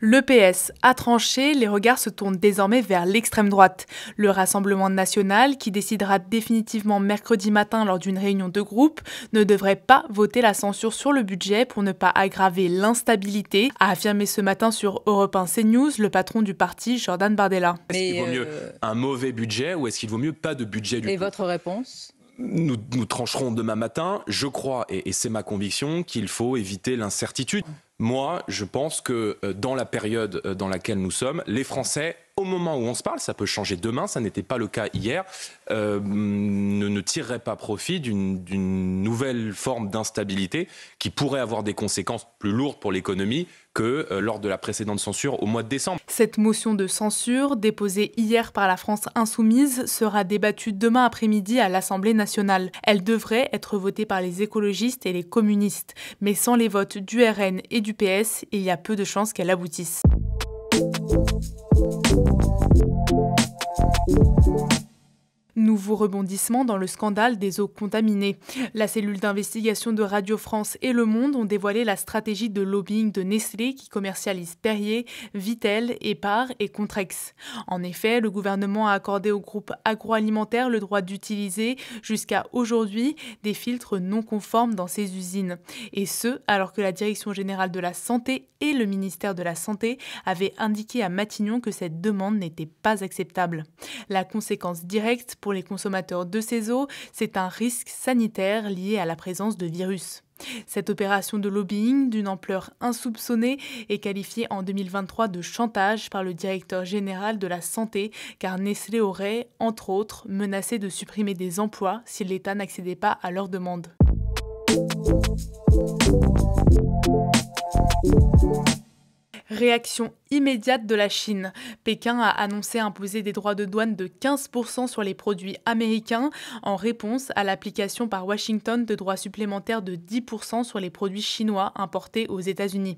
Le PS a tranché, les regards se tournent désormais vers l'extrême droite. Le Rassemblement national, qui décidera définitivement mercredi matin lors d'une réunion de groupe, ne devrait pas voter la censure sur le budget pour ne pas aggraver l'instabilité, a affirmé ce matin sur Europe 1 CNews le patron du parti, Jordan Bardella. Est-ce qu'il vaut mieux un mauvais budget ou est-ce qu'il vaut mieux pas de budget du tout ? Et votre réponse ? Nous trancherons demain matin. Je crois, et c'est ma conviction, qu'il faut éviter l'incertitude. Moi, je pense que dans la période dans laquelle nous sommes, les Français, au moment où on se parle, ça peut changer demain, ça n'était pas le cas hier, ne tireraient pas profit d'une nouvelle forme d'instabilité qui pourrait avoir des conséquences plus lourdes pour l'économie que lors de la précédente censure au mois de décembre. Cette motion de censure, déposée hier par la France insoumise, sera débattue demain après-midi à l'Assemblée nationale. Elle devrait être votée par les écologistes et les communistes. Mais sans les votes du RN et du PS, il y a peu de chances qu'elle aboutisse. Nouveau rebondissement dans le scandale des eaux contaminées. La cellule d'investigation de Radio France et Le Monde ont dévoilé la stratégie de lobbying de Nestlé qui commercialise Perrier, Vittel, Epar et Contrex. En effet, le gouvernement a accordé au groupe agroalimentaire le droit d'utiliser jusqu'à aujourd'hui des filtres non conformes dans ses usines. Et ce, alors que la Direction générale de la Santé et le ministère de la Santé avaient indiqué à Matignon que cette demande n'était pas acceptable. La conséquence directe pour les consommateurs de ces eaux, c'est un risque sanitaire lié à la présence de virus. Cette opération de lobbying d'une ampleur insoupçonnée est qualifiée en 2023 de chantage par le directeur général de la Santé, car Nestlé aurait, entre autres, menacé de supprimer des emplois si l'État n'accédait pas à leurs demandes. Réaction immédiate de la Chine. Pékin a annoncé imposer des droits de douane de 15% sur les produits américains en réponse à l'application par Washington de droits supplémentaires de 10% sur les produits chinois importés aux États-Unis.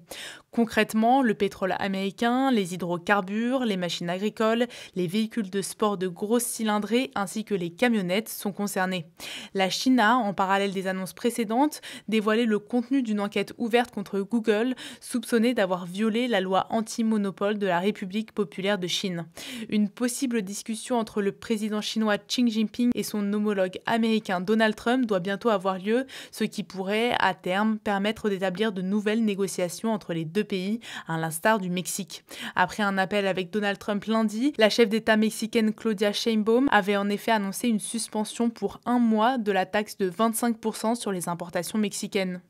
Concrètement, le pétrole américain, les hydrocarbures, les machines agricoles, les véhicules de sport de grosse cylindrée ainsi que les camionnettes sont concernés. La Chine a, en parallèle des annonces précédentes, dévoilé le contenu d'une enquête ouverte contre Google, soupçonnée d'avoir violé la loi anti-monopole de la République populaire de Chine. Une possible discussion entre le président chinois Xi Jinping et son homologue américain Donald Trump doit bientôt avoir lieu, ce qui pourrait, à terme, permettre d'établir de nouvelles négociations entre les deux pays, à l'instar du Mexique. Après un appel avec Donald Trump lundi, la chef d'État mexicaine Claudia Sheinbaum avait en effet annoncé une suspension pour 1 mois de la taxe de 25% sur les importations mexicaines.